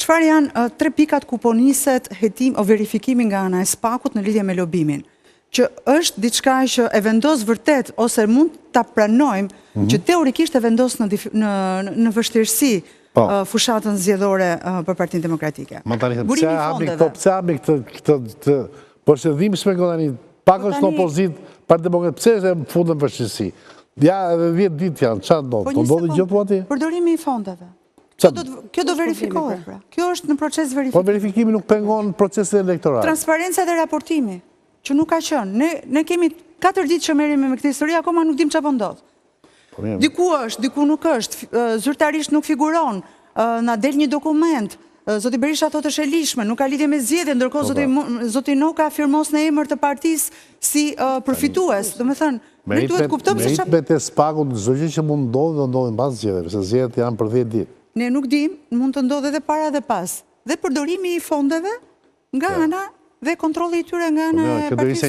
çfarë janë 3 pikat ku po niset verifikimi nga ana e SPAK-ut në lidhje me lobimin? Që është diçka që e vendos vërtet, ose mund ta pranojmë që teorikisht e vendos në vështirësi fushatën zgjedhore për Partinë Demokratike. Burimi i fondeve. Pse habi këtë përshëndimshme tani? Pak është në opozit, Partitë Demokratike, pse është e fundën vështirësi? Ja, edhe 10 ditë janë, çfarë ndodh? Po ndodhi gjë po atje? Përdorimi i fondeve. Kjo do verifikohet, pra. Kjo është në proces verifikimi. Po verifikimi nuk pengon procesin elektoral. Transparenca dhe raportimi, që nuk ka qenë. Ne kemi 4 ditë që merremi me këtë histori, akoma nuk dim çfarë po ndodh. Diku është, diku nuk është, zyrtarisht nuk figuron, na del një dokument, zoti Berisha thotë është e lishme, nuk ka lidhje me zgjedhjen, ndërkohë zoti Noka firmos në emër të partisë si përfitues. Domethënë, ne duhet kuptojmë se çfarë me SPAK-ut çdo gjë që mund ndodhë do ndodhin pas zgjedhjeve, se zgjedhjet janë për 10 ditë. Ne nuk dim, mund të ndodhë edhe para dhe pas. Dhe përdorimi i fondeve nga ana dhe kontrolli i tyre nga ana e partisë.